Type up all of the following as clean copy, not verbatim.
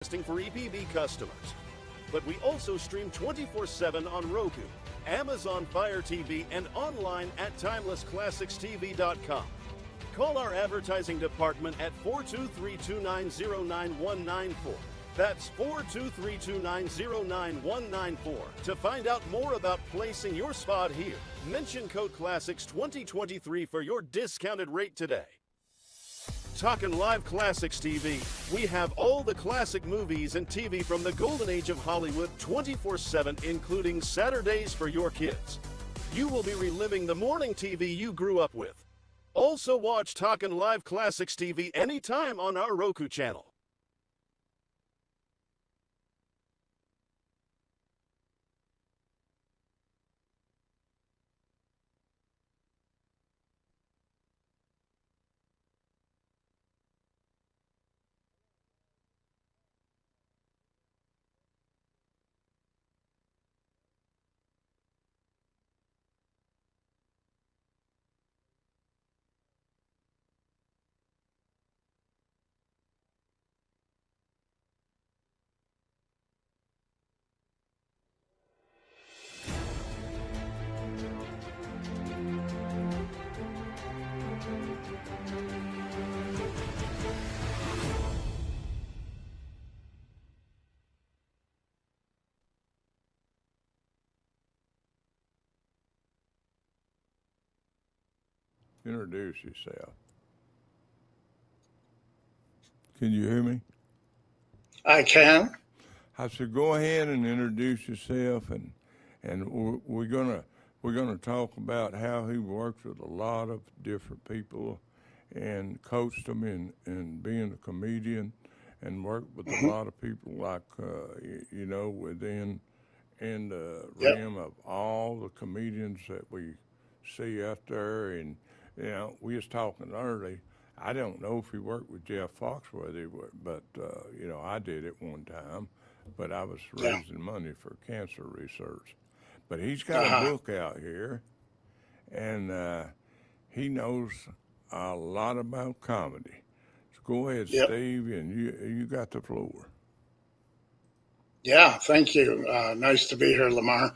For EPB customers. But we also stream 24/7 on Roku, Amazon Fire TV, and online at TimelessClassicsTV.com. Call our advertising department at 423-290-9194. That's 423-290-9194 to find out more about placing your spot here. Mention code Classics 2023 for your discounted rate today. Talkin' Live Classics TV. We have all the classic movies and TV from the golden age of Hollywood 24/7, including Saturdays for your kids. You will be reliving the morning TV you grew up with. Also watch Talkin' Live Classics TV anytime on our Roku channel. Introduce yourself. Can you hear me? I can. I said, go ahead and introduce yourself, and we're gonna talk about how he works with a lot of different people, and coached them in being a comedian, and worked with a lot of people like within the realm of all the comedians that we see out there. And we was talking early. I don't know if he worked with Jeff Foxworthy, but I did it one time. But I was raising money for cancer research. But he's got a book out here, and he knows a lot about comedy. So go ahead, Steve, and you got the floor. Yeah, thank you. Nice to be here, Lamar.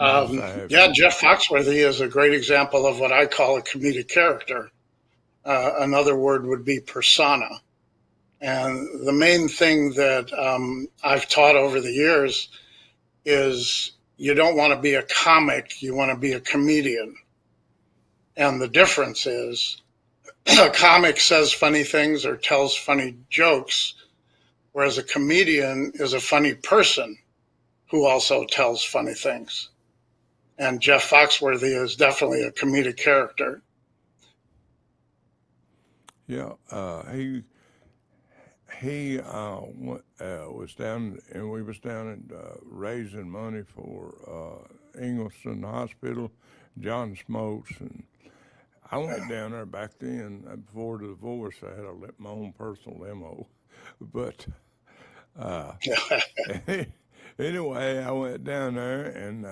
Jeff Foxworthy is a great example of what I call a comedic character. Another word would be persona. And the main thing that I've taught over the years is you don't want to be a comic, you want to be a comedian. And the difference is a comic says funny things or tells funny jokes, whereas a comedian is a funny person who also tells funny things. And Jeff Foxworthy is definitely a comedic character. Yeah, he was down, and we was down and raising money for Ingleson Hospital, John Smokes, and I went down there back then. Before the divorce, I had my own personal limo, but anyway, I went down there, and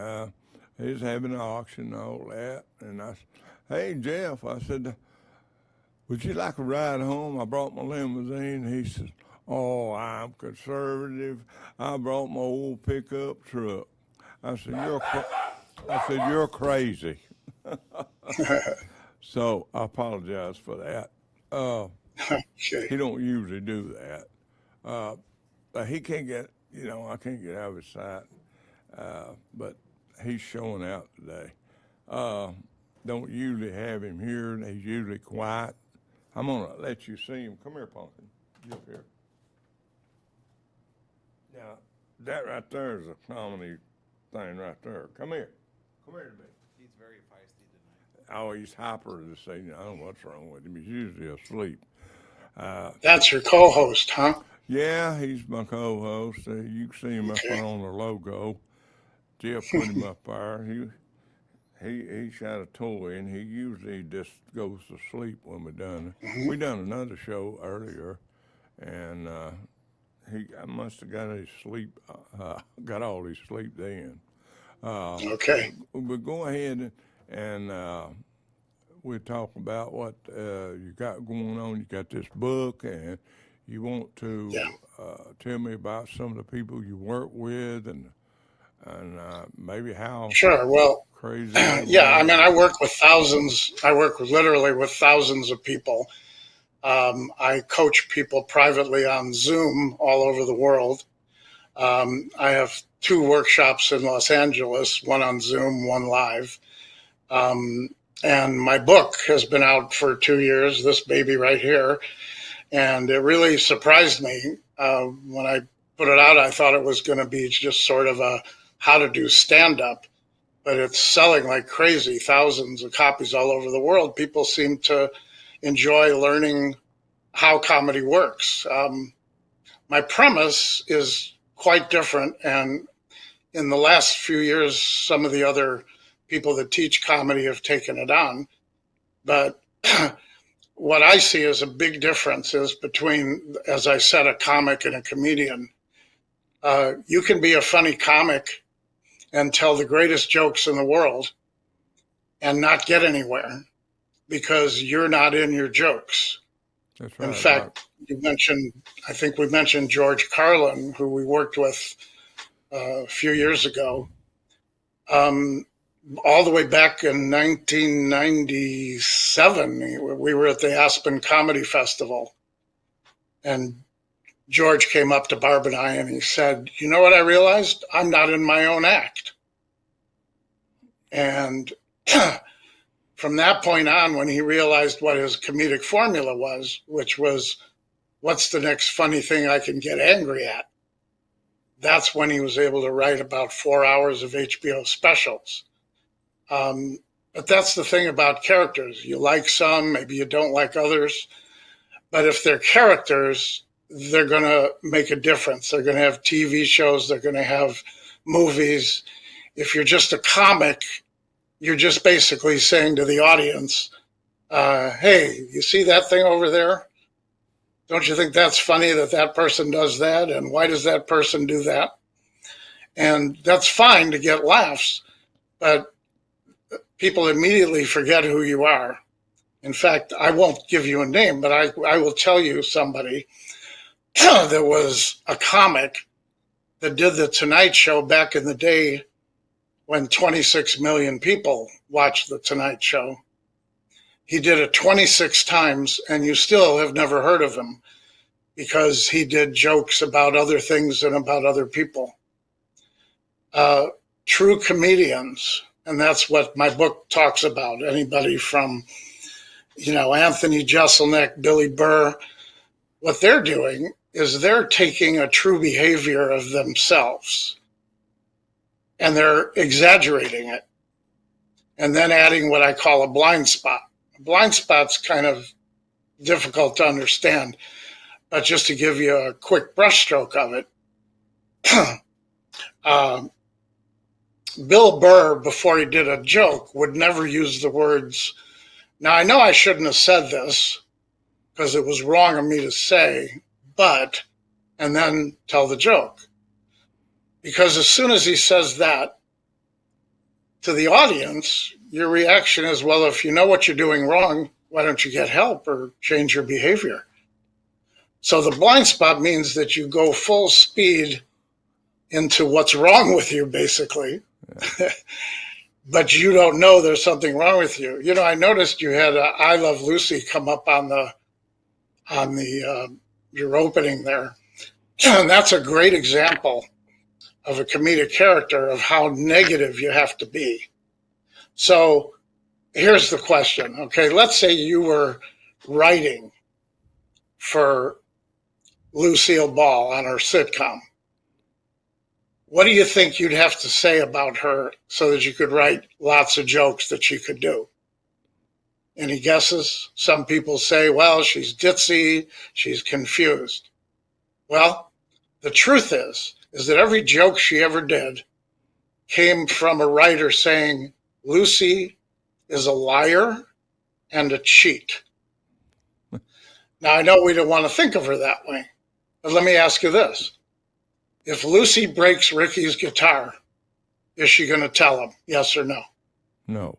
he was having an auction and all that, and I said, "Hey, Jeff," I said, "would you like a ride home? I brought my limousine." He said, "Oh, I'm conservative. I brought my old pickup truck." I said, "You're crazy." So I apologize for that. He don't usually do that. But he can't get, I can't get out of his sight. But he's showing out today. Don't usually have him here, and he's usually quiet. I'm going to let you see him. Come here, Pumpkin. Get up here. Now, that right there is a comedy thing right there. Come here. Come here to me. He's very feisty tonight. Oh, he's hyper this evening. I don't know what's wrong with him. He's usually asleep. That's your co-host, huh? Yeah, he's my co-host. You can see him up there on the logo. Jeff put him up there. He shot a toy, and he usually just goes to sleep when we're done. We done another show earlier, and I must have got his sleep, got all his sleep then. Okay. But go ahead and we'll talk about what you got going on. You got this book, and you want to Yeah. tell me about some of the people you work with and maybe how Sure. Well, crazy they yeah, I were? mean, I work with thousands. I work literally with thousands of people. I coach people privately on Zoom all over the world. I have 2 workshops in Los Angeles, one on Zoom, one live. Um, and my book has been out for 2 years, this baby right here. And it really surprised me. When I put it out, I thought it was going to be just sort of a how to do stand up, but it's selling like crazy, thousands of copies all over the world. People seem to enjoy learning how comedy works. My premise is quite different. And in the last few years, some of the other people that teach comedy have taken it on. But what I see as a big difference is between, as I said, a comic and a comedian. You can be a funny comic and tell the greatest jokes in the world and not get anywhere because you're not in your jokes. That's right. In fact, you mentioned, I think we mentioned George Carlin, who we worked with a few years ago. All the way back in 1997, we were at the Aspen Comedy Festival, and George came up to Barb and I and he said, "You know what I realized? I'm not in my own act." And from that point on, when he realized what his comedic formula was, which was, what's the next funny thing I can get angry at? That's when he was able to write about 4 hours of HBO specials. But that's the thing about characters. You like some, maybe you don't like others. But if they're characters, they're going to make a difference. They're going to have TV shows. They're going to have movies. If you're just a comic, you're just basically saying to the audience, hey, you see that thing over there? Don't you think that's funny that that person does that? And why does that person do that? And that's fine to get laughs, but people immediately forget who you are. In fact, I won't give you a name, but I will tell you somebody that was a comic that did the Tonight Show back in the day when 26 million people watched the Tonight Show. He did it 26 times, and you still have never heard of him because he did jokes about other things and about other people. True comedians, and that's what my book talks about. Anybody from, Anthony Jeselnik, Billy Burr, what they're doing is they're taking a true behavior of themselves and they're exaggerating it and then adding what I call a blind spot. A blind spot's kind of difficult to understand, but just to give you a quick brushstroke of it, Bill Burr, before he did a joke, would never use the words, now I know I shouldn't have said this because it was wrong of me to say, but, and then tell the joke. Because as soon as he says that to the audience, your reaction is, well, if you know what you're doing wrong, why don't you get help or change your behavior? So the blind spot means that you go full speed into what's wrong with you, basically. Yeah. But you don't know there's something wrong with you. I noticed you had I Love Lucy come up on your opening there. And that's a great example of a comedic character of how negative you have to be. So here's the question. Okay, let's say you were writing for Lucille Ball on her sitcom. What do you think you'd have to say about her so that you could write lots of jokes that she could do? Any guesses? Some people say, well, she's ditzy, she's confused. Well, the truth is that every joke she ever did came from a writer saying, Lucy is a liar and a cheat. Now, I know we don't want to think of her that way, but let me ask you this. If Lucy breaks Ricky's guitar, is she going to tell him, yes or no? No.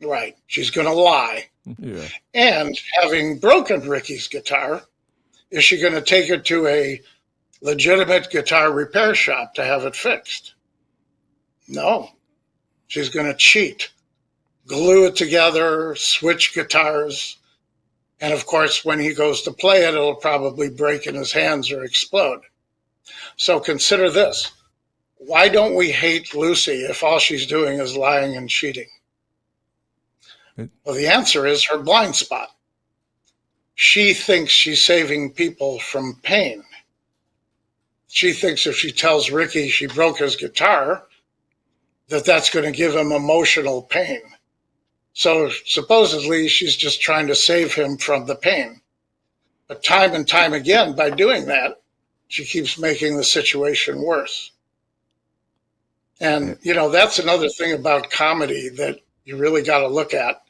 Right. She's going to lie. Yeah. And having broken Ricky's guitar, Is she going to take it to a legitimate guitar repair shop to have it fixed? No. She's going to cheat, glue it together, switch guitars. And of course, when he goes to play it, it'll probably break in his hands or explode. So consider this. Why don't we hate Lucy if all she's doing is lying and cheating? Well, the answer is her blind spot. She thinks she's saving people from pain. She thinks if she tells Ricky she broke his guitar, that's going to give him emotional pain. So supposedly she's just trying to save him from the pain. But time and time again, by doing that, she keeps making the situation worse. And, that's another thing about comedy that you really got to look at.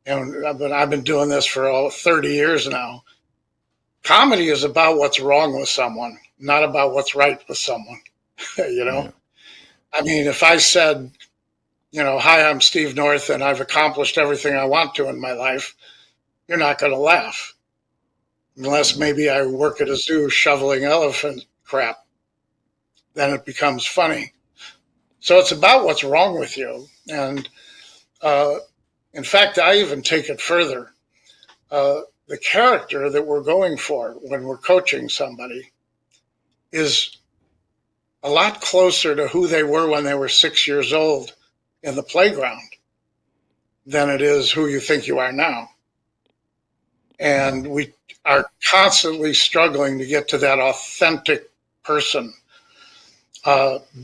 And I've been doing this for 30 years now. Comedy is about what's wrong with someone, not about what's right with someone. Yeah. I mean, if I said, hi, I'm Steve North and I've accomplished everything I want to in my life, you're not going to laugh. Unless maybe I work at a zoo shoveling elephant crap. Then it becomes funny. So it's about what's wrong with you. And in fact, I even take it further. The character that we're going for when we're coaching somebody is a lot closer to who they were when they were 6 years old in the playground than it is who you think you are now. And we are constantly struggling to get to that authentic person.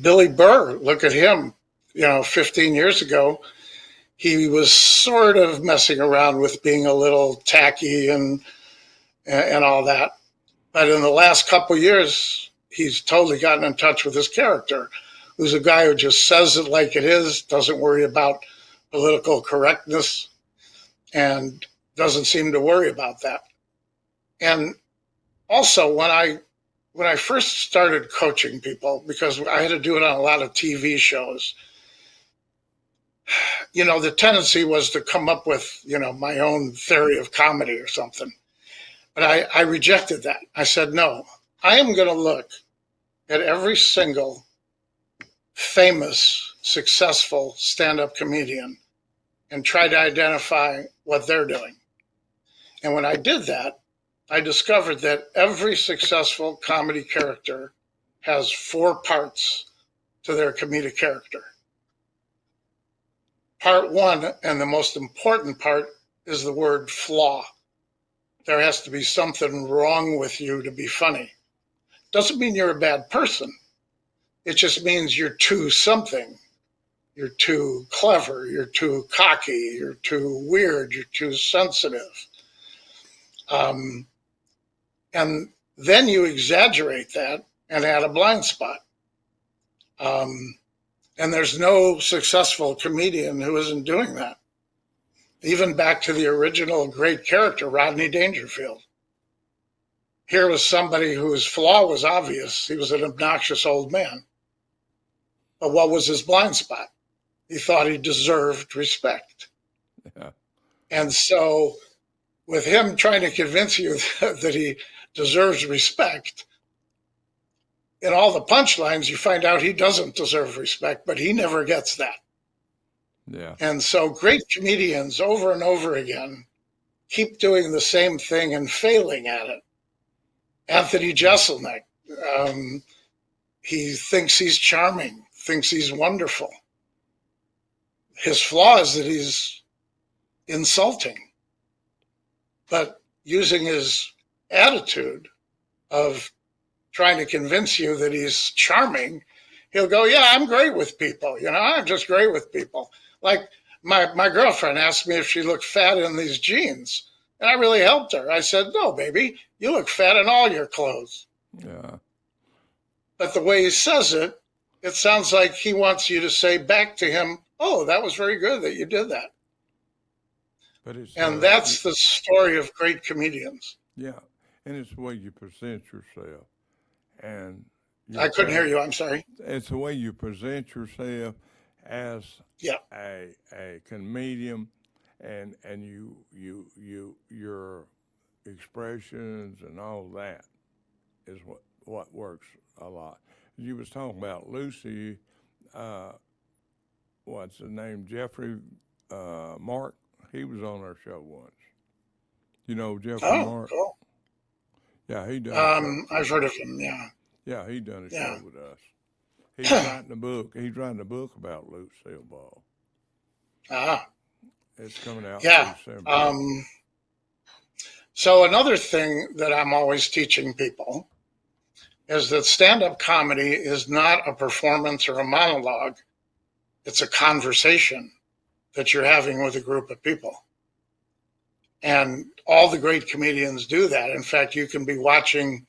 Billy Burr, look at him, 15 years ago, he was sort of messing around with being a little tacky and all that. But in the last couple of years, he's totally gotten in touch with his character, who's a guy who just says it like it is, doesn't worry about political correctness, and doesn't seem to worry about that. And also, when I first started coaching people, because I had to do it on a lot of TV shows, the tendency was to come up with, my own theory of comedy or something. But I rejected that. I said, no, I am going to look at every single famous, successful stand-up comedian and try to identify what they're doing. And when I did that, I discovered that every successful comedy character has 4 parts to their comedic character. Part 1, and the most important part, is the word flaw. There has to be something wrong with you to be funny. Doesn't mean you're a bad person. It just means you're too something. You're too clever, you're too cocky, you're too weird, you're too sensitive. And then you exaggerate that and add a blind spot. And there's no successful comedian who isn't doing that. Even back to the original great character, Rodney Dangerfield. Here was somebody whose flaw was obvious. He was an obnoxious old man. But what was his blind spot? He thought he deserved respect. Yeah. And so with him trying to convince you that he deserves respect, in all the punchlines, you find out he doesn't deserve respect, but he never gets that. Yeah. And so great comedians over and over again keep doing the same thing and failing at it. Anthony Jeselnik, he thinks he's charming, thinks he's wonderful. His flaw is that he's insulting. But using his attitude of trying to convince you that he's charming, he'll go, yeah, I'm great with people. I'm just great with people. Like my girlfriend asked me if she looked fat in these jeans. And I really helped her. I said, no, baby, you look fat in all your clothes. Yeah. But the way he says it, it sounds like he wants you to say back to him, oh, that was very good that you did that. But it's, and that's the story of great comedians. Yeah. And it's the way you present yourself. And I couldn't hear you. I'm sorry. It's the way you present yourself as Yeah. a comedian, and you're expressions and all that is what works a lot. You was talking about Lucy, what's his name, Jeffrey Mark. He was on our show once. You know Jeffrey Oh, Mark? cool. Yeah, he done. I've heard of him. Yeah. Yeah, he done a Yeah. show with us. He's writing a book. He's writing a book about Lucille Ball. Ah. It's coming out Yeah. in December. So another thing that I'm always teaching people is that stand-up comedy is not a performance or a monologue. It's a conversation that you're having with a group of people. And all the great comedians do that. In fact, you can be watching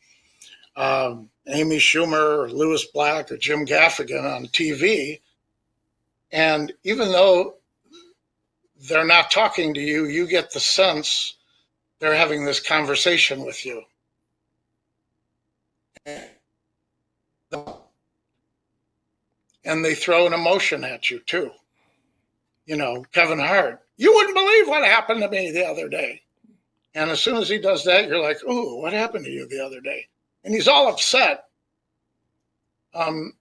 Amy Schumer or Louis Black or Jim Gaffigan on TV. And even though they're not talking to you, you get the sense they're having this conversation with you. And they throw an emotion at you too. You know, Kevin Hart, you wouldn't believe what happened to me the other day. And as soon as he does that, you're like, ooh, what happened to you the other day? And he's all upset. An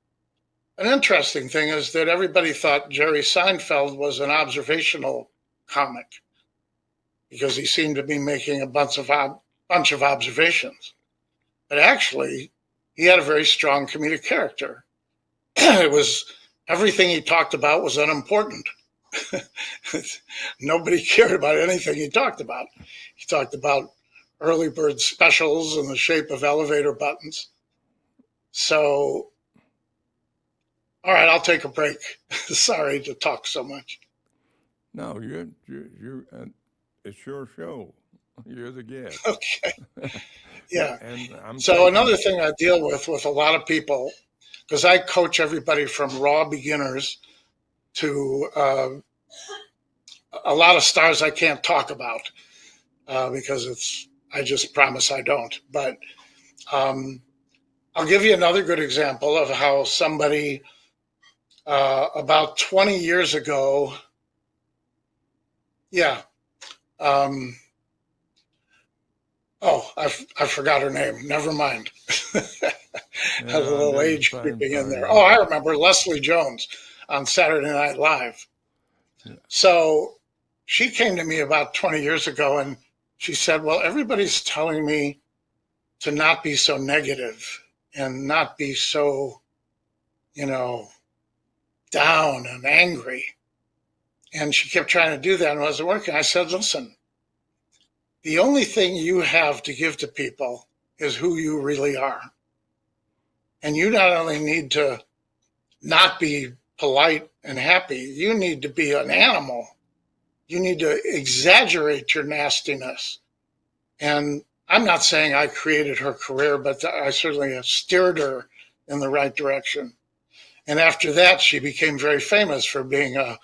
interesting thing is that everybody thought Jerry Seinfeld was an observational comic because he seemed to be making a bunch of observations. But actually, he had a very strong comedic character. It was everything he talked about was unimportant. Nobody cared about anything he talked about. He talked about early bird specials in the shape of elevator buttons. So, all right, I'll take a break. Sorry to talk so much. No, you're it's your show. You're the guest. Okay. Yeah. And so another thing I deal with a lot of people, because I coach everybody from raw beginners to a lot of stars I can't talk about because I just promise I don't. But I'll give you another good example of how somebody about 20 years ago, I forgot her name. Never mind. Had a little age creeping in there. Oh, I remember Leslie Jones on Saturday Night Live. Yeah. So she came to me about 20 years ago and she said, well, everybody's telling me to not be so negative and not be so, down and angry. And she kept trying to do that and it wasn't working. I said, listen, the only thing you have to give to people is who you really are. And you not only need to not be polite and happy, you need to be an animal. You need to exaggerate your nastiness. And I'm not saying I created her career, but I certainly have steered her in the right direction. And after that, she became very famous for being a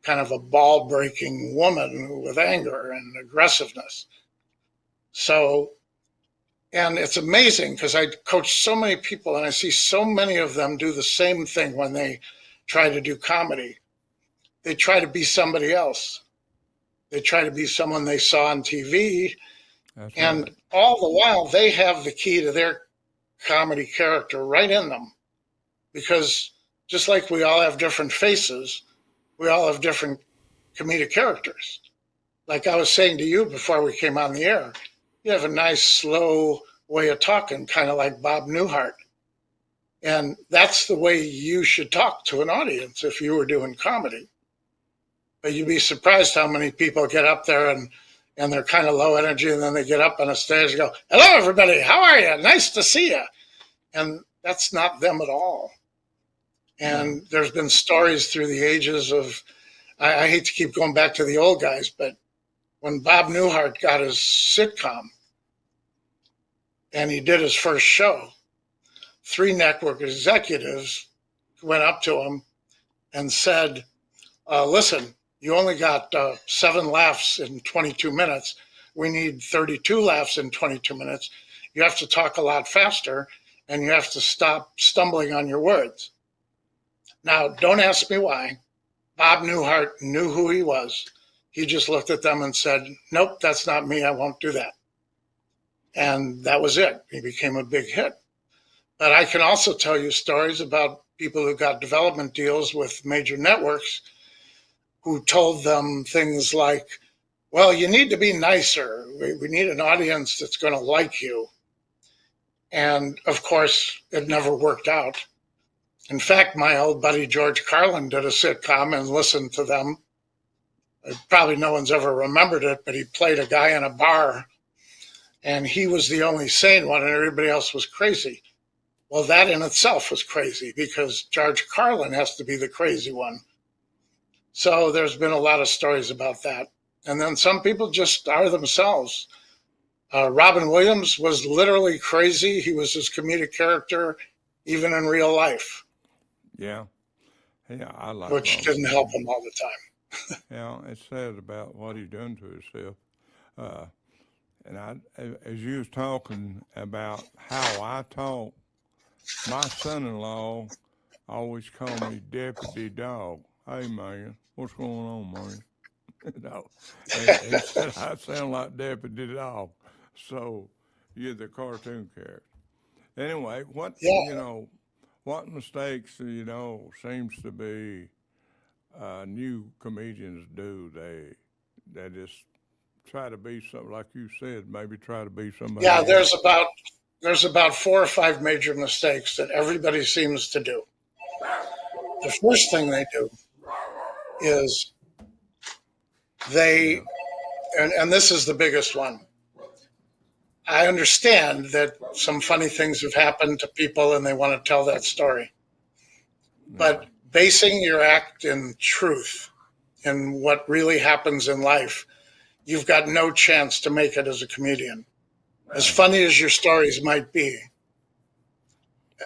kind of a ball-breaking woman with anger and aggressiveness. So, and it's amazing because I coach so many people and I see so many of them do the same thing when they try to do comedy. They try to be somebody else. They try to be someone they saw on TV. That's and right. All the while, they have the key to their comedy character right in them. Because just like we all have different faces, we all have different comedic characters. Like I was saying to you before we came on the air, you have a nice, slow way of talking, kind of like Bob Newhart. And that's the way you should talk to an audience if you were doing comedy. But you'd be surprised how many people get up there and they're kind of low energy, and then they get up on a stage and go, hello, everybody, how are you? Nice to see you. And that's not them at all. And there's been stories through the ages of, I hate to keep going back to the old guys, but when Bob Newhart got his sitcom and he did his first show, 3 network executives went up to him and said, listen, you only got 7 laughs in 22 minutes. We need 32 laughs in 22 minutes. You have to talk a lot faster and you have to stop stumbling on your words. Now, don't ask me why. Bob Newhart knew who he was. He just looked at them and said, nope, that's not me. I won't do that. And that was it. He became a big hit. But I can also tell you stories about people who got development deals with major networks who told them things like, well, you need to be nicer. We need an audience that's going to like you. And of course, it never worked out. In fact, my old buddy George Carlin did a sitcom and listened to them. Probably no one's ever remembered it, but he played a guy in a bar and he was the only sane one and everybody else was crazy. Well, that in itself was crazy because George Carlin has to be the crazy one. So there's been a lot of stories about that. And then some people just are themselves. Robin Williams was literally crazy. He was his comedic character, even in real life. Yeah. Yeah, I like which Robin didn't help Williams. him all the time. Yeah, it's sad about what he done to himself. And as you was talking about how I talk, my son-in-law always called me Deputy Dog. Hey, man, what's going on, man? No, and he said I sound like Deputy Dog. So you're the cartoon character. Anyway, Yeah. what mistakes seems to be new comedians do. They just try to be something like you said. Maybe try to be somebody Yeah, else. there's about 4 or 5 major mistakes that everybody seems to do. The first thing they do is they, and this is the biggest one. I understand that some funny things have happened to people and they want to tell that story. But basing your act in truth, in what really happens in life, you've got no chance to make it as a comedian. As funny as your stories might be,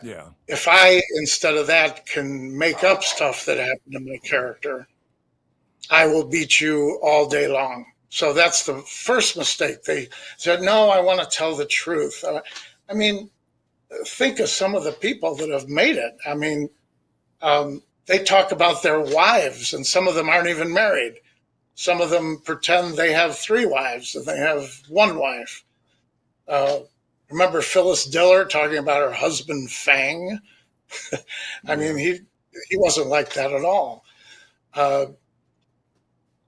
Yeah. if I, instead of that, can make up stuff that happened to my character, I will beat you all day long. So that's the first mistake. They said, no, I want to tell the truth. I mean, think of some of the people that have made it. I mean, they talk about their wives, and some of them aren't even married. Some of them pretend they have 3 wives and they have 1 wife. Remember Phyllis Diller talking about her husband Fang? I mean, he wasn't like that at all.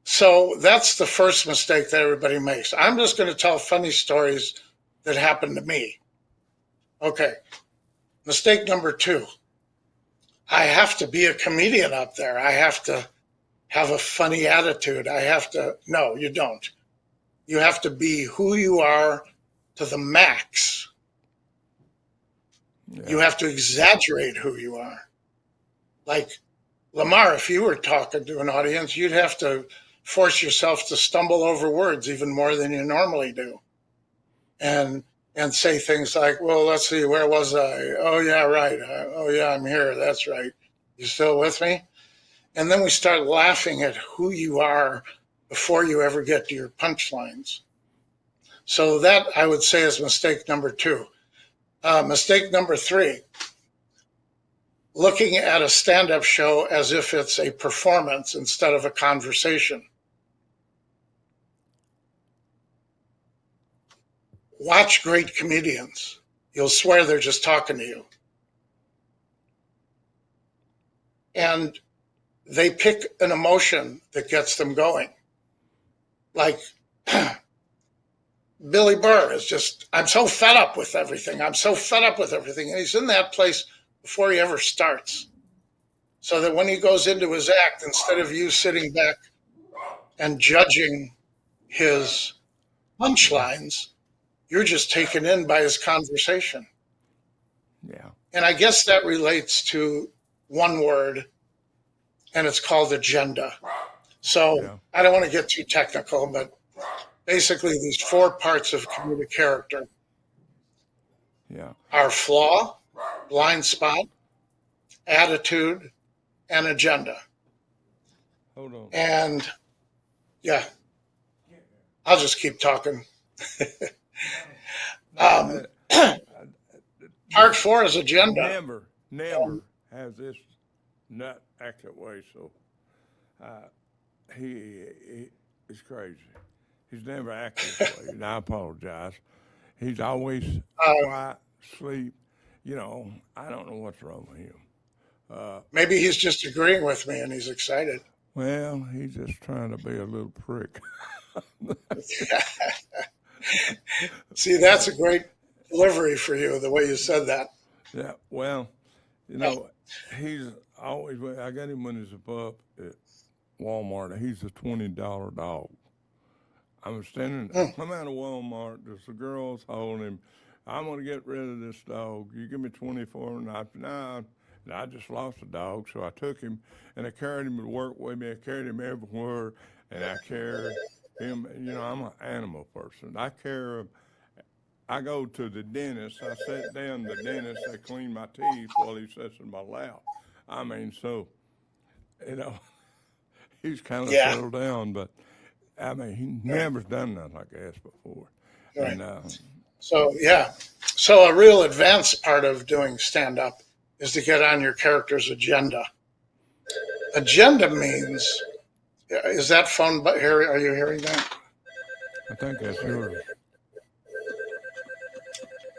So that's the first mistake that everybody makes. I'm just going to tell funny stories that happened to me. Okay. Mistake number 2. I have to be a comedian up there. I have to have a funny attitude. No, you don't. You have to be who you are to the max. Yeah. You have to exaggerate who you are. Like Lamar, if you were talking to an audience, you'd have to force yourself to stumble over words even more than you normally do. And say things like, well, let's see, where was I? Oh, yeah, right. Oh, yeah, I'm here. That's right. You still with me? And then we start laughing at who you are before you ever get to your punchlines. So that, I would say, is mistake number 2. Mistake number 3, looking at a stand-up show as if it's a performance instead of a conversation. Watch great comedians. You'll swear they're just talking to you. And they pick an emotion that gets them going. Like Billy Burr is just, I'm so fed up with everything. I'm so fed up with everything. And he's in that place before he ever starts. So that when he goes into his act, instead of you sitting back and judging his punchlines, you're just taken in by his conversation. Yeah. And I guess that relates to one word, and it's called agenda. So I don't want to get too technical, but basically these 4 parts of comedic character are flaw, blind spot, attitude, and agenda. Hold on. And yeah, I'll just keep talking. Part 4 is agenda. Never has this nut act that way. So he is crazy. He's never acted this way, and I apologize. He's always quiet, sleep. You know, I don't know what's wrong with him. Maybe he's just agreeing with me and he's excited. Well, he's just trying to be a little prick. See, that's a great delivery for you, the way you said that. Yeah, well, you know, he's always, I got him when he's a pup at Walmart. He's a $20 dog. I'm standing, I'm at a Walmart, there's a girl's holding him. I'm going to get rid of this dog. You give me 24, and I just lost a dog, so I took him, and I carried him to work with me. I carried him everywhere, and I carried him. You know, I'm an animal person. I go to the dentist. I sit down the dentist. They clean my teeth while he sits in my lap. I mean, so, you know, he's kind of settled down, but, I mean, he never's done nothing like this before. Right. And, So a real advanced part of doing stand-up is to get on your character's agenda. Agenda means, is that phone, Harry, are you hearing that? I think that's yours.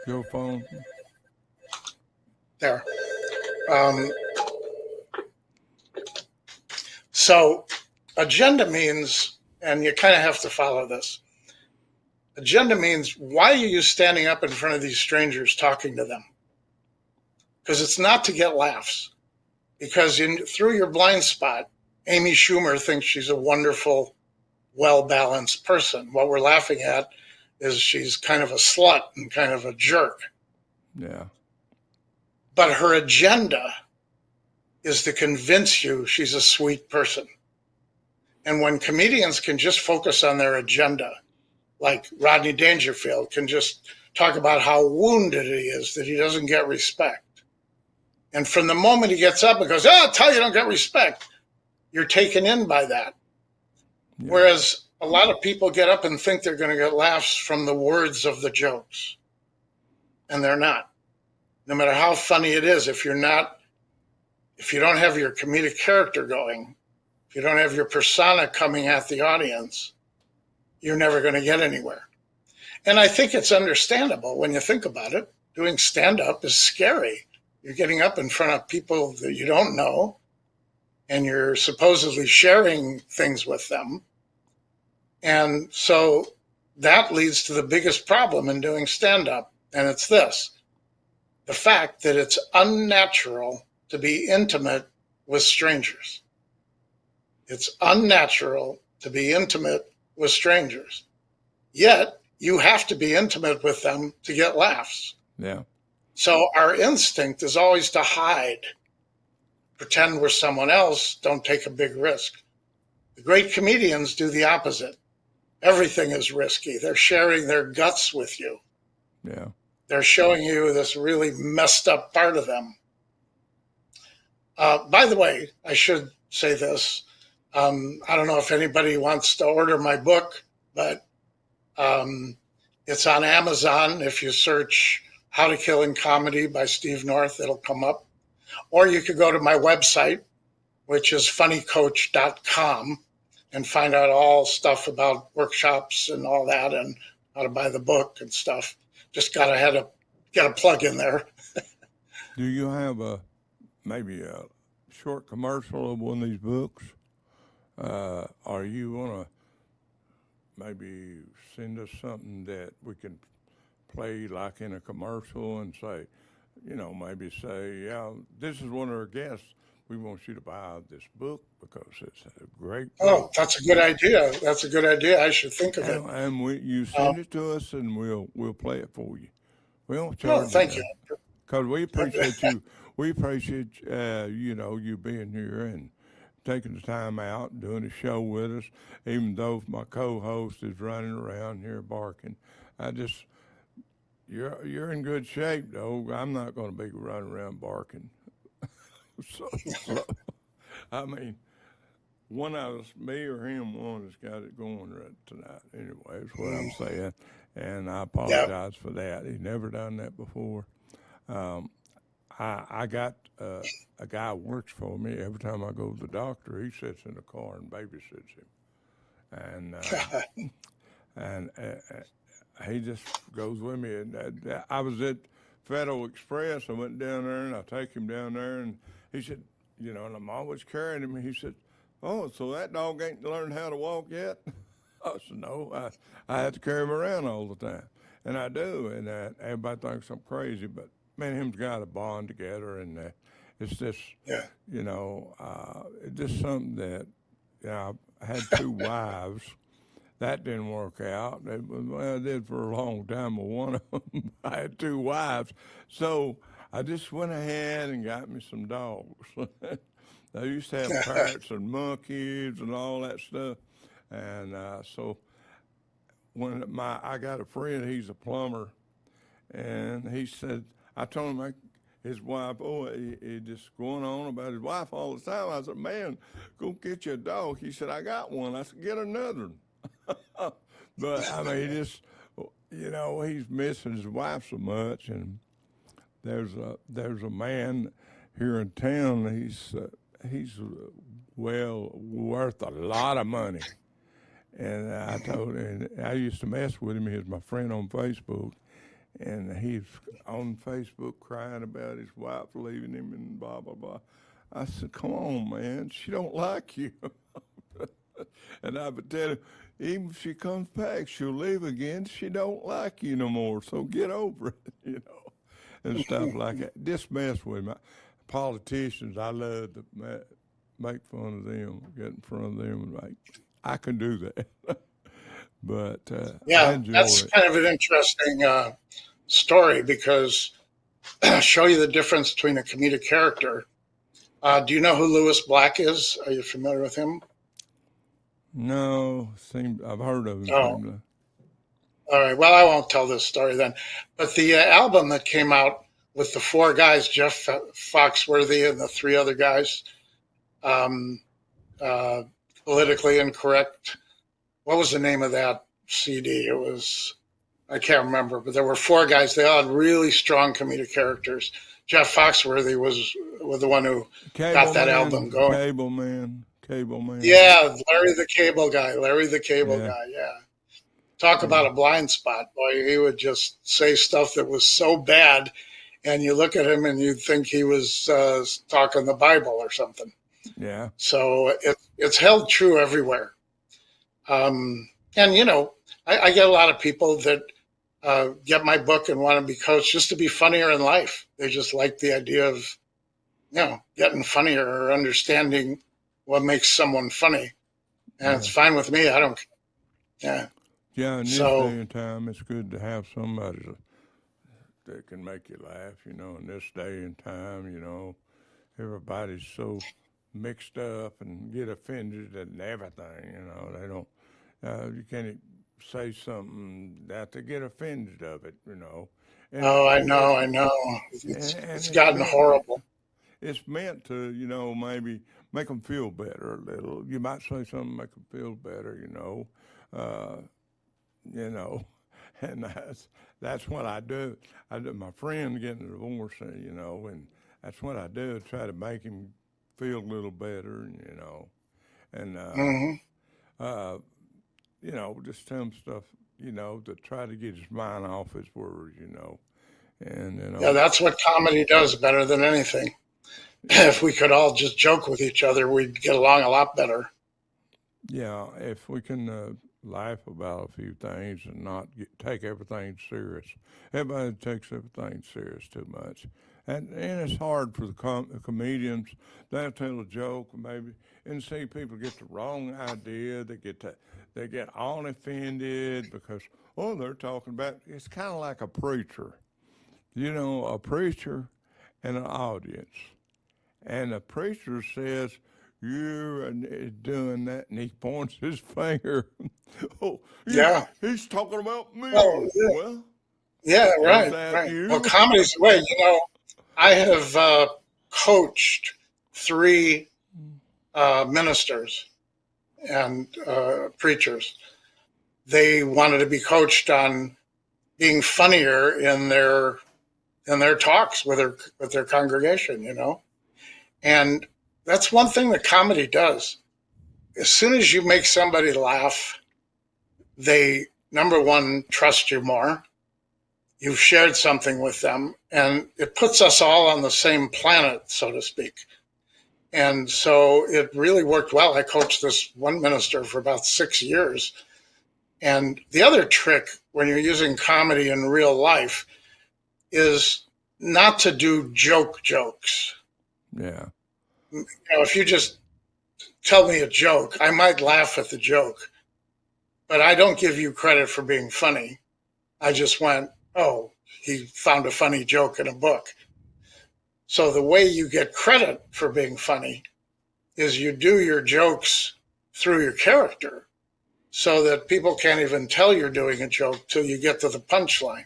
Your phone? There. So agenda means, and you kind of have to follow this. Agenda means, why are you standing up in front of these strangers talking to them? Because it's not to get laughs. Because through your blind spot, Amy Schumer thinks she's a wonderful, well-balanced person. What we're laughing at is she's kind of a slut and kind of a jerk. Yeah. But her agenda is to convince you she's a sweet person. And when comedians can just focus on their agenda, like Rodney Dangerfield can just talk about how wounded he is that he doesn't get respect. And from the moment he gets up and goes, I'll tell you don't get respect, you're taken in by that. Yeah. Whereas a lot of people get up and think they're going to get laughs from the words of the jokes. And they're not. No matter how funny it is, if you don't have your comedic character going, if you don't have your persona coming at the audience, you're never going to get anywhere. And I think it's understandable when you think about it. Doing stand-up is scary. You're getting up in front of people that you don't know, and you're supposedly sharing things with them. And so that leads to the biggest problem in doing stand-up, and it's this: the fact that it's unnatural to be intimate with strangers. It's unnatural to be intimate with strangers. Yet, you have to be intimate with them to get laughs. Yeah. So our instinct is always to hide, pretend we're someone else, don't take a big risk. The great comedians do the opposite. Everything is risky. They're sharing their guts with you. Yeah. They're showing you this really messed up part of them. By the way, I should say this. I don't know if anybody wants to order my book, but it's on Amazon. If you search How to Kill in Comedy by Steve North, it'll come up. Or you could go to my website, which is funnycoach.com, and find out all stuff about workshops and all that and how to buy the book and stuff. Just got to get a plug in there. Do you have maybe a short commercial of one of these books? Or you want to maybe send us something that we can play like in a commercial and say, you know, maybe say, yeah, this is one of our guests. We want you to buy this book because it's a great book. Oh, that's a good idea. That's a good idea. I should think of it. And you send it to us, and we'll play it for you. We don't charge. Oh, thank you. Because we appreciate you. We appreciate you being here and taking the time out and doing a show with us. Even though my co-host is running around here barking, you're in good shape though. I'm not going to be running around barking. So, I mean, one of us, me or him, one has got it going right tonight. Anyway, is what I'm saying, and I apologize for that. He's never done that before. I got a guy who works for me. Every time I go to the doctor, he sits in the car and babysits him, he just goes with me. And I was at Federal Express. I went down there, and I take him down there, and he said, you know, and I'm always carrying him. He said, "Oh, so that dog ain't learned how to walk yet?" I said, "No, I have to carry him around all the time." And I do, and everybody thinks I'm crazy, but me and him's got a bond together, and it's just, you know, it's just something that, you know, I had 2 wives. That didn't work out. Well, it did for a long time, but one of them, I had 2 wives. So I just went ahead and got me some dogs. I used to have parrots and monkeys and all that stuff. And so when I got a friend, he's a plumber, and he said, I told him his wife, he just going on about his wife all the time. I said, "Man, go get you a dog." He said, "I got one." I said, "Get another one." But I mean, he just, you know, he's missing his wife so much. And there's a man here in town. He's well worth a lot of money. And I told him, I used to mess with him. He was my friend on Facebook, and he's on Facebook crying about his wife leaving him and blah blah blah. I said, "Come on, man, she don't like you." And I would tell him, even if she comes back, she'll leave again. She don't like you no more, so get over it, you know, and stuff like that. Just mess with me. Politicians, I love to make fun of them, get in front of them, and like, I can do that. But I enjoy that's it. kind of an interesting story because show you the difference between a comedic character. Do you know who Lewis Black is? Are you familiar with him? No, I've heard of him. Oh. All right. Well, I won't tell this story then. But the album that came out with the 4 guys, Jeff Foxworthy and the 3 other guys, Politically Incorrect. What was the name of that CD? It was, I can't remember, but there were 4 guys. They all had really strong comedic characters. Jeff Foxworthy was the one who got that album going. Cable Man. Yeah, Larry the Cable Guy. Yeah. Talk about a blind spot. Boy, he would just say stuff that was so bad, and you look at him and you'd think he was talking the Bible or something. Yeah. So it's held true everywhere. And, you know, I get a lot of people that get my book and want to be coached just to be funnier in life. They just like the idea of, you know, getting funnier or understanding what makes someone funny. And it's fine with me. I don't care. Yeah. Yeah, in this day and time, it's good to have somebody that can make you laugh, you know. In this day and time, you know, everybody's so mixed up and get offended at everything, you know. They don't, you can't say something that they get offended of it, you know. And I know. It's gotten horrible. It's meant to, you know, maybe make them feel better a little. You might say something to make them feel better, you know. And that's what I do. My friend getting a divorce, you know, and that's what I do, try to make him feel a little better, you know. And, you know, just tell him stuff, you know, to try to get his mind off his words, you know. And, you know. Yeah, that's what comedy does better than anything. If we could all just joke with each other, we'd get along a lot better. Yeah, if we can laugh about a few things and not take everything serious. Everybody takes everything serious too much. And it's hard for the comedians. They'll tell a joke maybe and see people get the wrong idea. They get all offended because, they're talking about, it's kind of like a preacher. You know, a preacher and an audience. And the preacher says, "You're doing that," and he points his finger. He's talking about me. Oh, yeah. Well, yeah, right. You? Well, comedy's the way. You know, I have coached 3 ministers and preachers. They wanted to be coached on being funnier in their talks with their congregation. You know. And that's one thing that comedy does. As soon as you make somebody laugh, they number one, trust you more. You've shared something with them, and it puts us all on the same planet, so to speak. And so it really worked well. I coached this one minister for about 6 years. And the other trick when you're using comedy in real life is not to do jokes. Yeah. You know, if you just tell me a joke, I might laugh at the joke, but I don't give you credit for being funny. I just went, oh, he found a funny joke in a book. So the way you get credit for being funny is you do your jokes through your character so that people can't even tell you're doing a joke till you get to the punchline.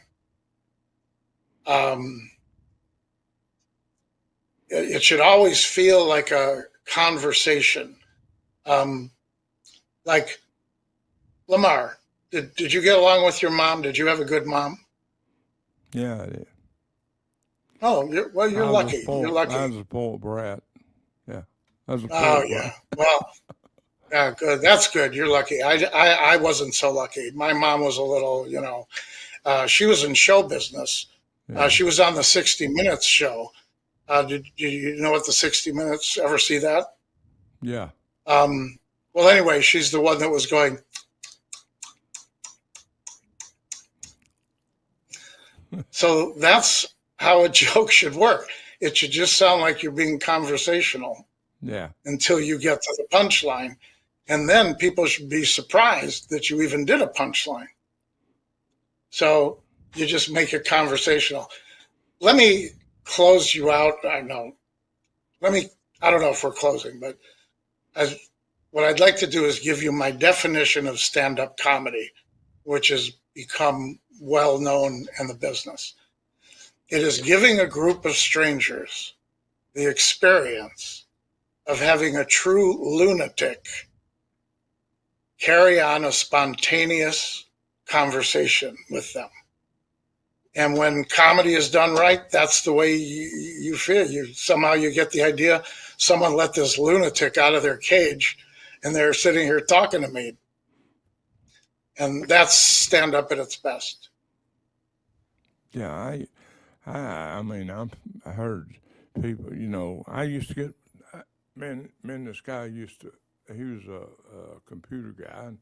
It should always feel like a conversation. Like, Lamar, did you get along with your mom? Did you have a good mom? Yeah, I did. Oh, you're lucky. You're lucky. I was a spoiled brat. Yeah. I was a Oh, spoiled yeah. brat. Well, yeah, good. That's good. You're lucky. I wasn't so lucky. My mom was a little, she was in show business. Yeah. She was on the 60 Minutes show. Did you know what the 60 Minutes, ever see that? Yeah. Well, anyway, she's the one that was going. So that's how a joke should work. It should just sound like you're being conversational Yeah. until you get to the punchline. And then people should be surprised that you even did a punchline. So you just make it conversational. Let me close you out. I don't know if we're closing, but what I'd like to do is give you my definition of stand-up comedy, which has become well known in the business. It is giving a group of strangers the experience of having a true lunatic carry on a spontaneous conversation with them. And when comedy is done right, that's the way you feel. Somehow you get the idea, someone let this lunatic out of their cage and they're sitting here talking to me. And that's stand up at its best. Yeah, I mean, I heard people, I used to get, this guy he was a computer guy,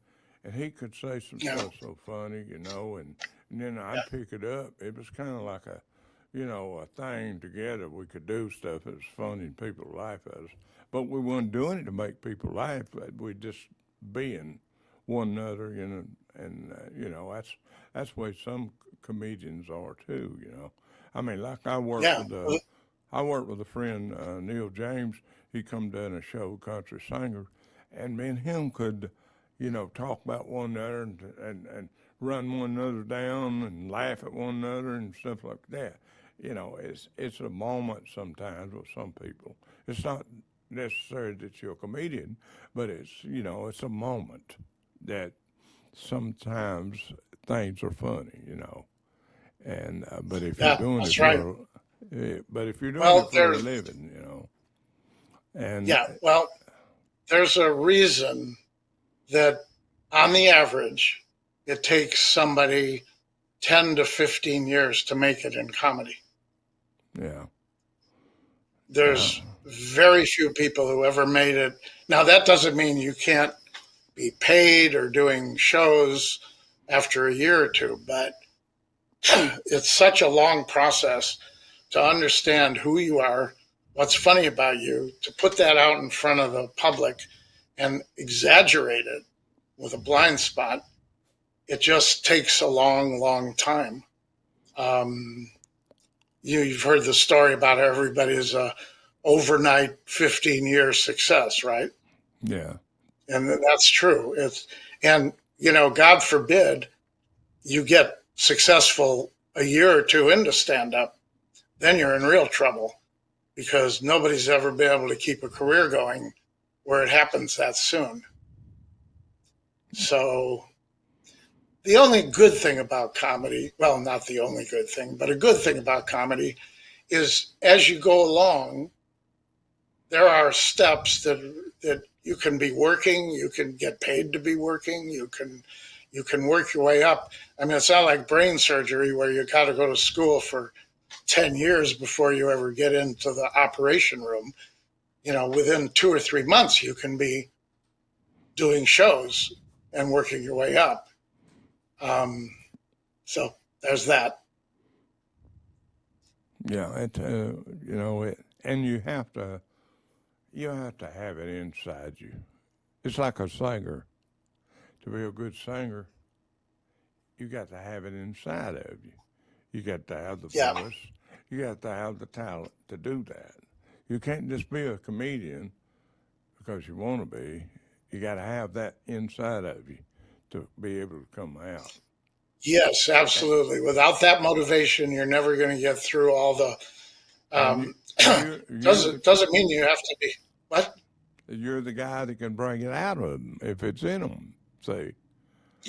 and he could say some stuff so funny, and then I'd pick it up. It was kind of like a thing together. We could do stuff that was funny and people laugh at us. But we weren't doing it to make people laugh, but we just being one another, that's the way some comedians are too, I mean, like I worked with a friend, Neil James. He come down a show, country singer, and me and him could, talk about one another and run one another down and laugh at one another and stuff like that. It's a moment sometimes with some people. It's not necessary that you're a comedian, but it's a moment that sometimes things are funny, and but if you're doing it for, but if you're doing it for a living, and there's a reason that on the average it takes somebody 10 to 15 years to make it in comedy. Yeah. There's very few people who ever made it. Now, that doesn't mean you can't be paid or doing shows after a year or two, but it's such a long process to understand who you are, what's funny about you, to put that out in front of the public and exaggerate it with a blind spot. It just takes a long, long time. You've heard the story about how everybody is a overnight 15-year success, right? Yeah. And that's true. God forbid you get successful a year or two into stand-up, then you're in real trouble because nobody's ever been able to keep a career going where it happens that soon. So the only good thing about comedy, well, not the only good thing, but a good thing about comedy is as you go along, there are steps that you can be working, you can get paid to be working, you can You can work your way up. I mean, it's not like brain surgery where you got to go to school for 10 years before you ever get into the operation room. You know, within 2 or 3 months, you can be doing shows and working your way up. So there's that. Yeah, and you have to have it inside you. It's like a singer. To be a good singer, you got to have it inside of you. You got to have the voice. You got to have the talent to do that. You can't just be a comedian because you want to be. You got to have that inside of you to be able to come out. Yes, absolutely. Without that motivation, you're never going to get through all the. Doesn't mean you have to be. What? You're the guy that can bring it out of them if it's in them. See,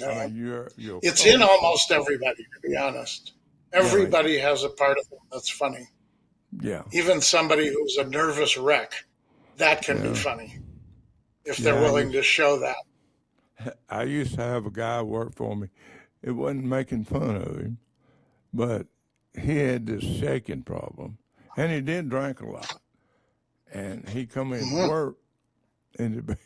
I mean, you're it's in almost everybody, to be honest. Everybody has a part of them that's funny. Yeah. Even somebody who's a nervous wreck, that can be funny if they're willing to show that. I used to have a guy work for me. It wasn't making fun of him, but he had this shaking problem, and he did drink a lot. And he'd come in to work, and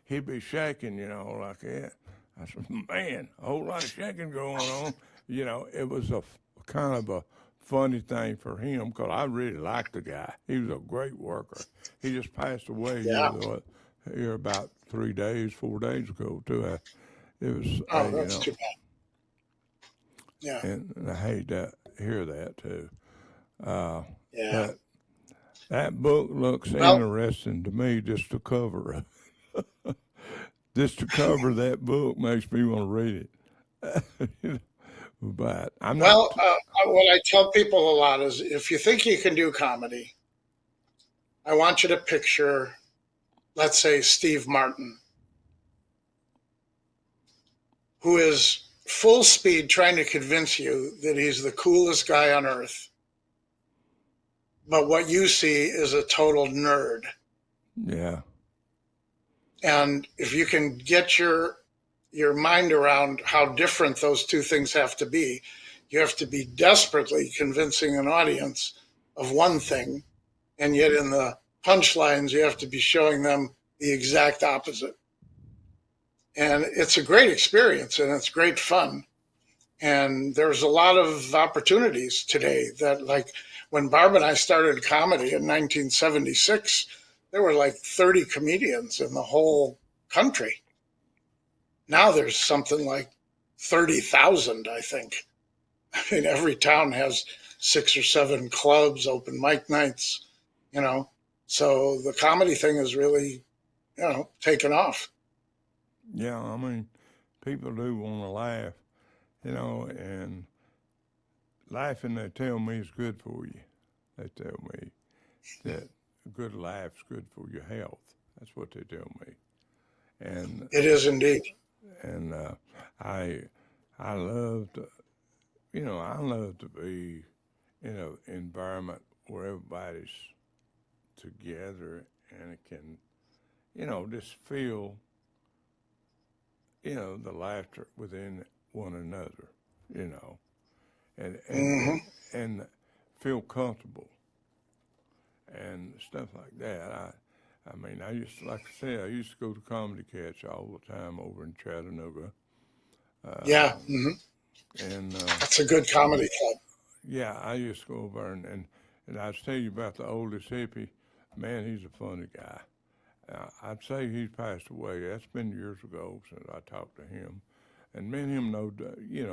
he'd be shaking, like that. I said, man, a whole lot of shaking going on. It was a kind of a funny thing for him because I really liked the guy. He was a great worker. He just passed away here about 4 days ago, too. It was, that's too bad. Yeah. And I hate to hear that, too. But that book looks interesting to me just to cover it. Just to cover that book makes me want to read it. But I'm not. What I tell people a lot is if you think you can do comedy, I want you to picture, let's say, Steve Martin, who is full speed trying to convince you that he's the coolest guy on earth. But what you see is a total nerd. Yeah. And if you can get your mind around how different those two things have to be, you have to be desperately convincing an audience of one thing, and yet in the punchlines, you have to be showing them the exact opposite. And it's a great experience, and it's great fun. And there's a lot of opportunities today that, like, when Barb and I started comedy in 1976, there were like 30 comedians in the whole country. Now there's something like 30,000, I think. I mean, every town has 6 or 7 clubs, open mic nights, So the comedy thing is really, taken off. Yeah, I mean, people do want to laugh, and laughing, they tell me, is good for you. They tell me that a good laugh's good for your health. That's what they tell me. And it is indeed. And I love to, I love to be in an environment where everybody's together and it can, just feel, the laughter within one another, and feel comfortable and stuff like that. I mean, I used to, like I said, I used to go to Comedy Catch all the time over in Chattanooga. And that's a good comedy club. Yeah, I used to go over and I'll tell you about the oldest hippie. Man, he's a funny guy. I'd say he's passed away. That's been years ago since I talked to him. And me and him know,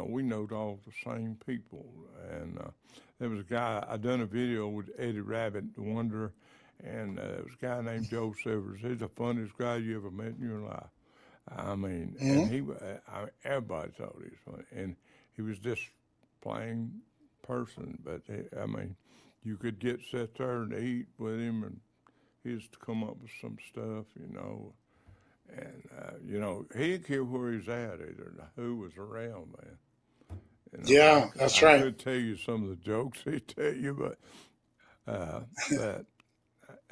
we know all the same people. And there was a guy, I done a video with Eddie Rabbit, the Wonder, and there was a guy named Joe Silvers. He's the funniest guy you ever met in your life. I mean, and everybody thought he was funny. And he was just plain person, but you could get sit there and eat with him, and he used to come up with some stuff, and he didn't care where he's at either, who was around, man. That's right. I could tell you some of the jokes he'd tell you, but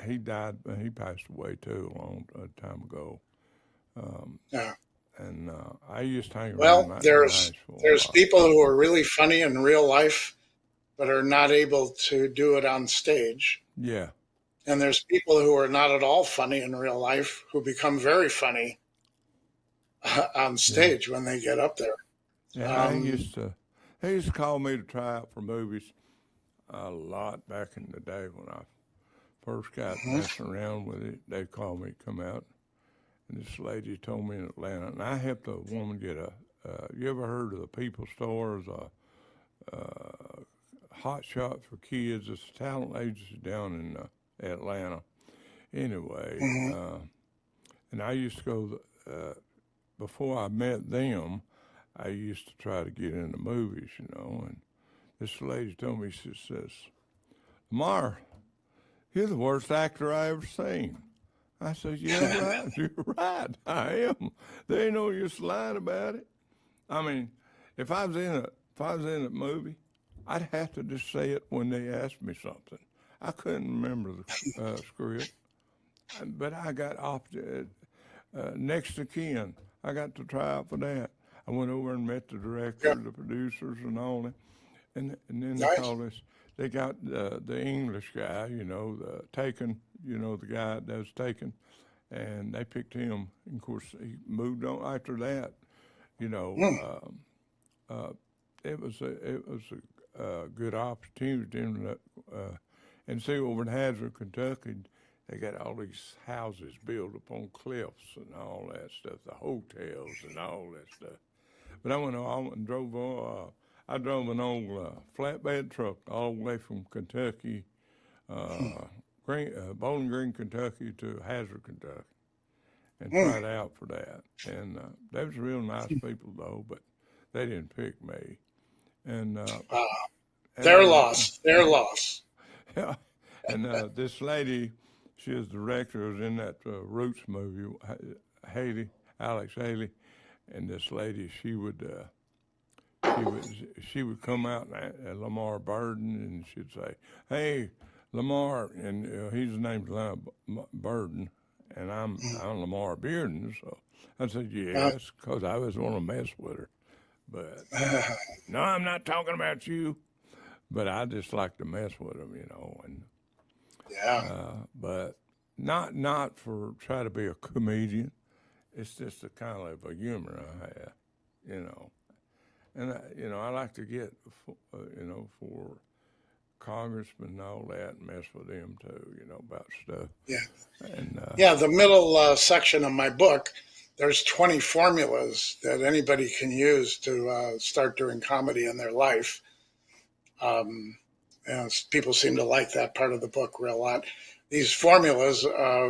he died, he passed away too a long time ago. And I used to hang around Well, that there's Nashville a there's lot. people who are really funny in real life, but are not able to do it on stage. Yeah, And there's people who are not at all funny in real life who become very funny on yeah, stage when they get up there. yeah. Um, They used to call me to try out for movies a lot back in the day when I first got messing around with it. They'd call me to come out. And this lady told me in Atlanta, and I helped a woman get you ever heard of the People Stores, hot shot for kids? It's a talent agency down in Atlanta. Anyway, mhm. and I used to go, before I met them, I used to try to get into movies, and this lady told me, she says, Lamar, you're the worst actor I ever seen. I said, yeah, right, you're right, I am. There ain't no use lying about it. I mean, if I was in a movie, I'd have to just say it when they asked me something. I couldn't remember the script, but I got off next to kin. I got to try out for that. I went over and met the director, the producers, and all that. And then they Nice. called us. They got the English guy, the Taken, the guy that does Taken, and they picked him. And of course, he moved on after that. It was a good opportunity. And see, over in Hazard, Kentucky, they got all these houses built upon cliffs and all that stuff, the hotels and all that stuff. But I went on and drove. I drove an old flatbed truck all the way from Kentucky, Bowling Green, Kentucky to Hazard, Kentucky, and tried out for that. And they was real nice people though, but they didn't pick me. And Their loss. Their loss. yeah, and this lady, she was the director, was in that Roots movie, Alex Haley, and this lady, she would come out at Lamar Bearden, and she'd say, "Hey, Lamar," and his name's Lamar Bearden, and I'm Lamar Bearden. So I said, "Yes," because I was want to mess with her, but no, I'm not talking about you. But I just like to mess with them, and Yeah. but not for try to be a comedian. It's just a kind of a humor I have, And I like to get, for congressmen and all that, and mess with them too, about stuff. Yeah. And Yeah. The middle section of my book, there's 20 formulas that anybody can use to start doing comedy in their life. And people seem to like that part of the book a lot. These formulas,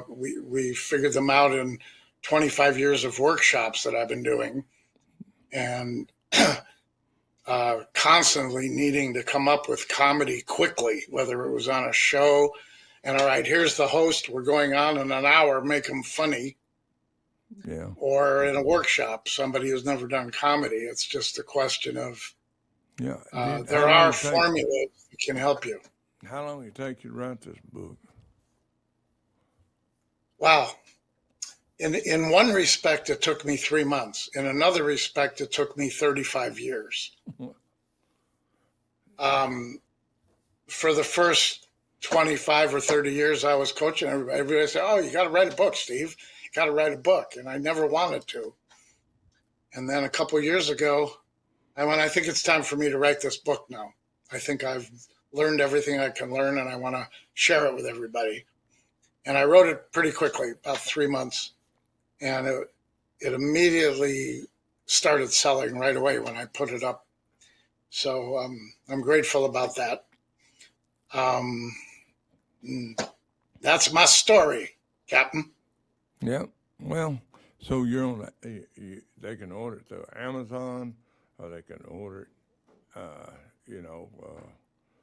we figured them out in 25 years of workshops that I've been doing, and constantly needing to come up with comedy quickly, whether it was on a show, and all right, here's the host, we're going on in an hour, make them funny, yeah, or in a workshop, somebody who's never done comedy. It's just a question of yeah. there are formulas that can help you. How long did it take you to write this book? Wow. In one respect, it took me 3 months. In another respect, it took me 35 years. For the first 25 or 30 years I was coaching, everybody said, "Oh, you got to write a book, Steve. You got to write a book." And I never wanted to. And then a couple of years ago, I went, I think it's time for me to write this book now. I think I've learned everything I can learn, and I want to share it with everybody. And I wrote it pretty quickly, about 3 months. And it immediately started selling right away when I put it up. So I'm grateful about that. That's my story, Captain. Yeah. Well, so you're on. They can order it through Amazon, or they can order it,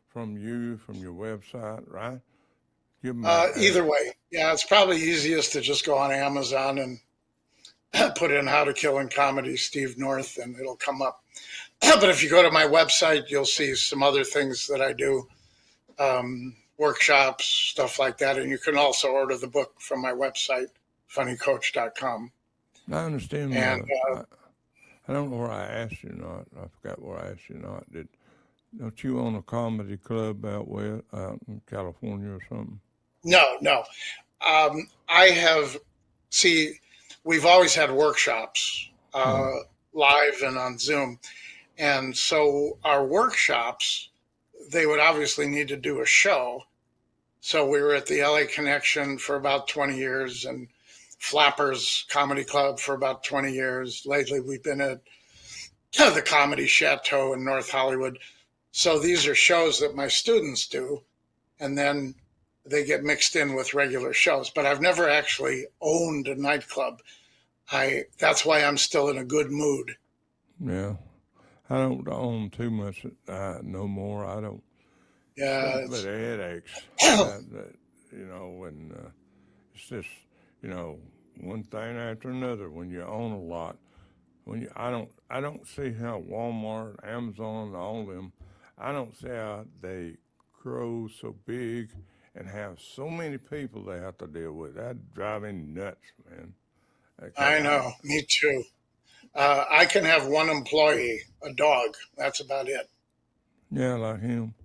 from your website, right? Give them Either way, yeah, it's probably easiest to just go on Amazon and put in "How to Kill in Comedy," Steve North, and it'll come up. But if you go to my website, you'll see some other things that I do, workshops, stuff like that. And you can also order the book from my website, funnycoach.com. I understand. And I don't know where I asked you not. I forgot where I asked you not. Don't you own a comedy club out in California or something? no. I have, see, we've always had workshops live and on Zoom. And so our workshops, they would obviously need to do a show. So we were at the LA Connection for about 20 years and Flappers Comedy Club for about 20 years. Lately, we've been at the Comedy Chateau in North Hollywood. So these are shows that my students do, and then they get mixed in with regular shows. But I've never actually owned a nightclub. That's why I'm still in a good mood. Yeah. I don't own too much no more. I don't. Yeah. But headaches, and it's just, one thing after another when you own a lot. I don't see how Walmart, Amazon, all of them, I don't see how they grow so big and have so many people they have to deal with. That drive me nuts, man. I know, me too. I can have one employee, a dog. That's about it. Yeah, like him.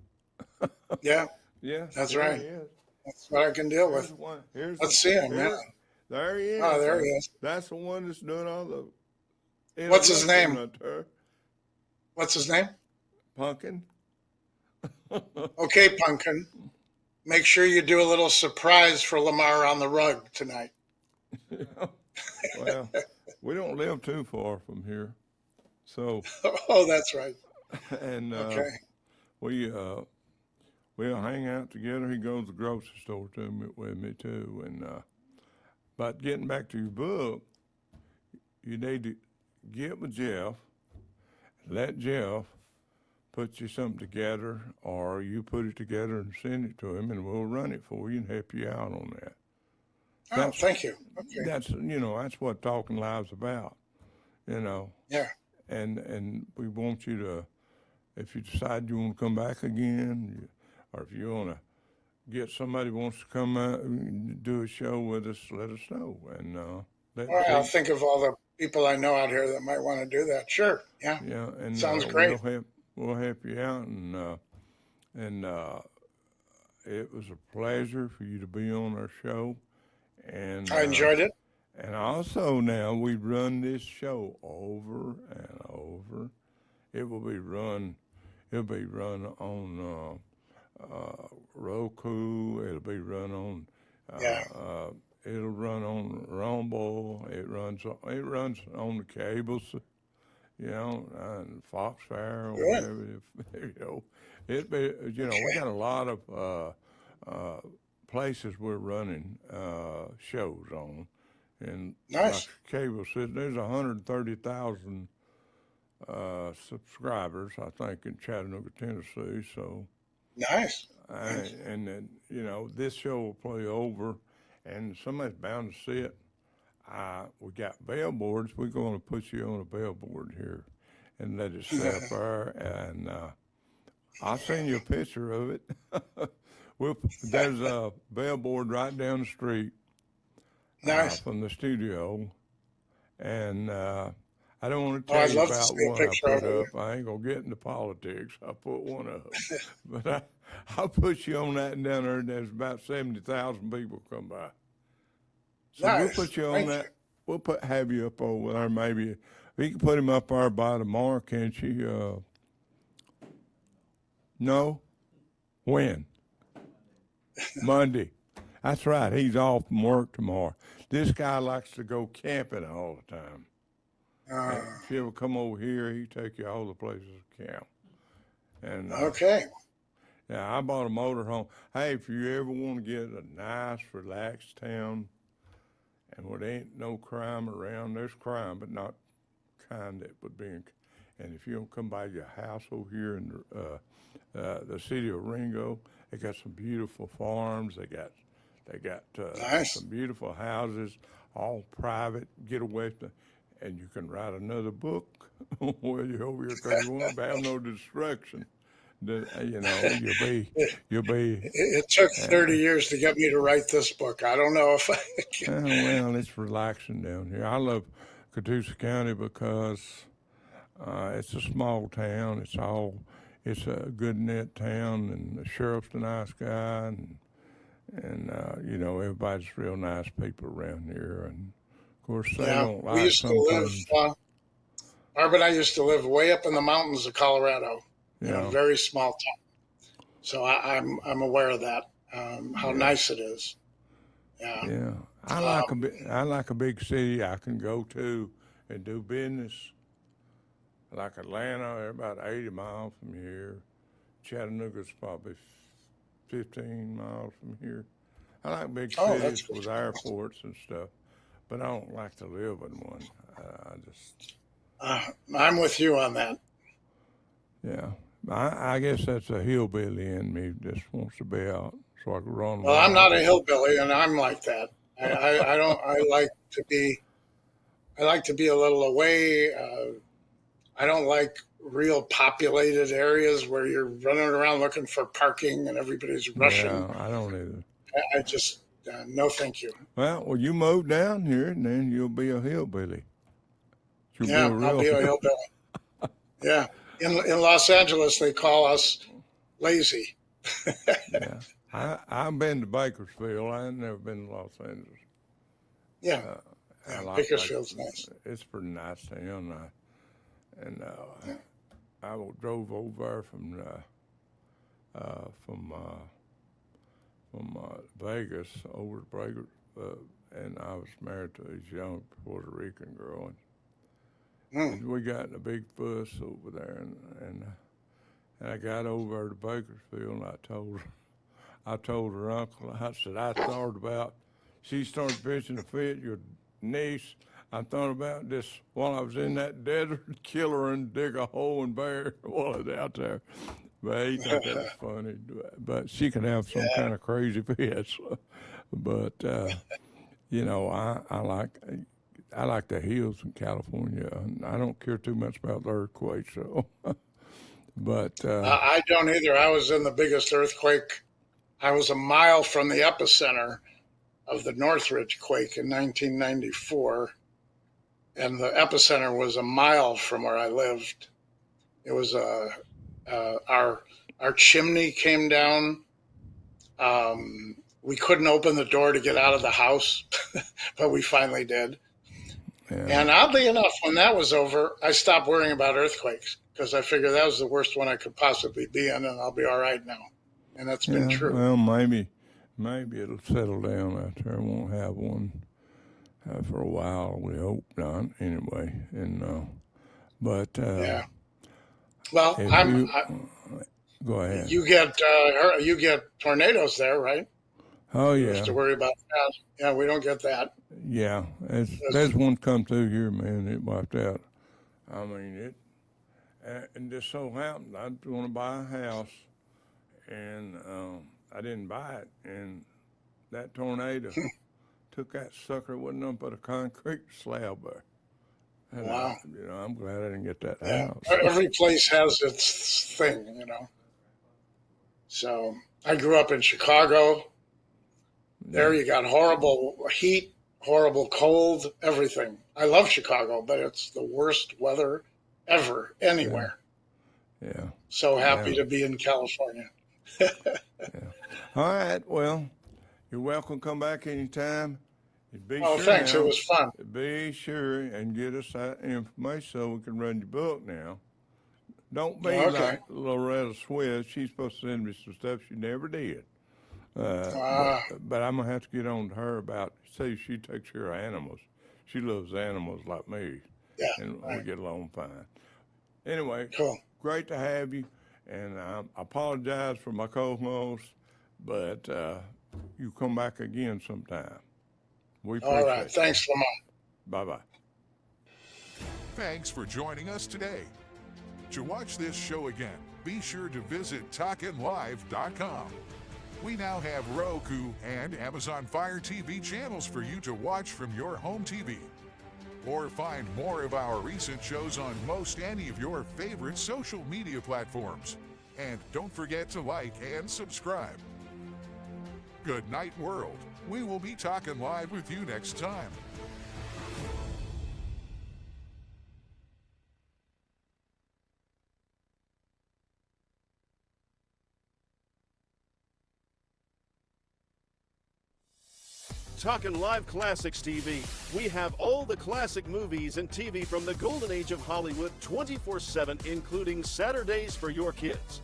Yeah, Yeah, that's there right. he is. That's what I can deal Here's with. one. Let's see him. Yeah. There he is. Oh, there he is. That's the one that's doing all the. What's his name? Her. What's his name? Pumpkin. Okay, Pumpkin. Make sure you do a little surprise for Lamar on the rug tonight. Well, we don't live too far from here, so. Oh, that's right. And Okay. we'll hang out together. He goes to the grocery store with me too. And but getting back to your book, you need to get with Jeff. Let Jeff put you something together, or you put it together and send it to him, and we'll run it for you and help you out on that. Oh, thank you. Okay. That's what Talking Live's about. Yeah. And we want you to, if you decide you want to come back again, or if you want to get somebody who wants to come out and do a show with us, let us know. And I'll think of all the people I know out here that might want to do that. Sure. Yeah. Yeah, and sounds great. We'll help you out, and it was a pleasure for you to be on our show. And I enjoyed it. And also now we run this show over and over. It'll be run on Roku. It'll be run on. It'll run on Rumble. It runs on the cables, and Foxfire or whatever. It'd be, we got a lot of places we're running shows on, and nice. Like cable said, there's 130,000 subscribers, I think, in Chattanooga, Tennessee. So nice. And then this show will play over, and somebody's bound to see it. We got billboards. We're going to put you on a billboard here and let it stay up there, and I'll send you a picture of it. There's a billboard right down the street from the studio, and I don't want to tell you about one I put up. I ain't going to get into politics. I put one up. But I'll put you on that, and down there, there's about 70,000 people come by. So we'll put you on that. We'll have you up over there maybe. We can put him up there by tomorrow, can't you? No? When? Monday. That's right. He's off from work tomorrow. This guy likes to go camping all the time. If you ever come over here, he'll take you all the places to camp. And okay. Yeah, I bought a motorhome. Hey, if you ever want to get a nice, relaxed town, and where there ain't no crime around, there's crime, but not kind that would be. And if you don't come by your house over here in the city of Ringo, they got some beautiful farms. They got nice. Some beautiful houses, all private. Get away from, and you can write another book while you're over here because you won't have no distraction. You'll be. It took 30 years to get me to write this book. I don't know if I can. Well, it's relaxing down here. I love 𝐒𝐡𝐚𝐥 County because it's a small town. It's a good knit town, and the sheriff's a nice guy, and you know, everybody's real nice people around here. And of course, they don't we like used to live, sometimes. Barb and I used to live way up in the mountains of Colorado in a Yeah, very small town. So I'm aware of that, how nice it is. Yeah. yeah. I like a big city I can go to and do business. Like Atlanta, they're about 80 miles from here. Chattanooga's probably 15 miles from here. I like big Oh, that's cities good. with airports and stuff, but I don't like to live in one. I just, I'm with you on that. yeah. I guess that's a hillbilly in me just wants to be out so I can run Well, I'm wild. not a hillbilly, and I'm like that. I don't. I like to be. I like to be a little away. I don't like real populated areas where you're running around looking for parking and everybody's rushing. Yeah, I don't either. I just no, thank you. Well, you move down here and then you'll be a hillbilly. You'll be Yeah, a I'll real be a hillbilly. Yeah, in Los Angeles they call us lazy. Yeah. I've been to Bakersfield. I ain't never been to Los Angeles. Yeah, I like Bakersfield's nice. It's a pretty nice town. I drove over there from Vegas over to Vegas, and I was married to this young Puerto Rican girl, and we got in a big fuss over there, and I got over there to Bakersfield, and I told her uncle, I said, I thought about, she started pitching a fit, your niece, I thought about this while I was in that desert, kill her and dig a hole and bury her while I was out there. But he thought that was funny. But she could have some kind of crazy fits. But, you know, I like the hills in California. I don't care too much about the earthquakes, so. But I don't either. I was in the biggest earthquake. I was a mile from the epicenter of the Northridge quake in 1994, and the epicenter was a mile from where I lived. It was our chimney came down. We couldn't open the door to get out of the house, but we finally did. yeah. And oddly enough, when that was over, I stopped worrying about earthquakes because I figured that was the worst one I could possibly be in, and I'll be all right now. And that's been true. Well, maybe it'll settle down out there. Won't have one for a while. We hope not. Anyway, and but Yeah. Well, go ahead. you get tornadoes there, right? Oh You yeah, have to worry about that. Yeah, we don't get that. yeah. There's one come through here, man. It wiped out. I mean it, and just so happened I was going to buy a house, and I didn't buy it, and that tornado took that sucker. It wasn't nothing but a concrete slab there. And Wow. you know, I'm glad I didn't get that Yeah. house. Every place has its thing, you know. So I grew up in Chicago. There you got horrible heat, horrible cold, everything. I love Chicago, but it's the worst weather ever, anywhere. Yeah. So happy to be in California. All right. Well, you're welcome. Come back anytime. Be Oh, sure thanks. now, It was fun. Be sure and get us that information so we can run your book now. Don't be Okay. like Loretta Swift. She's supposed to send me some stuff she never did. But I'm going to have to get on to her about, see, she takes care of animals. She loves animals like me. Yeah. And we get along fine. Anyway, Cool. great to have you. And I apologize for my co-host, but you come back again sometime. We appreciate All right. it. Thanks, Lamar. Bye-bye. Thanks for joining us today. To watch this show again, be sure to visit TalkinLive.com. We now have Roku and Amazon Fire TV channels for you to watch from your home TV. Or find more of our recent shows on most any of your favorite social media platforms. And don't forget to like and subscribe. Good night, world. We will be talking live with you next time. Talkin' Live Classics TV, we have all the classic movies and TV from the golden age of Hollywood 24/7, including Saturdays for your kids.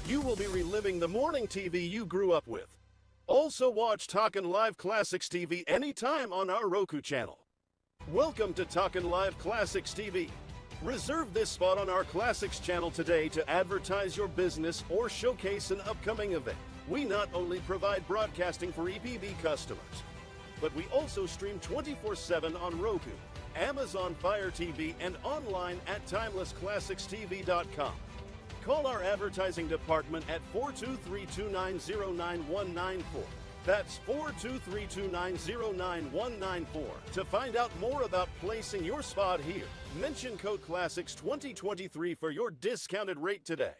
You will be reliving the morning TV you grew up with. Also watch Talkin' Live Classics TV anytime on our Roku channel. Welcome to Talkin' Live Classics TV. Reserve this spot on our Classics channel today to advertise your business or showcase an upcoming event. We not only provide broadcasting for EPB customers, but we also stream 24/7 on Roku, Amazon Fire TV, and online at timelessclassicstv.com. Call our advertising department at 423-290-9194. That's 423-290-9194 to find out more about placing your spot here. Mention code Classics 2023 for your discounted rate today.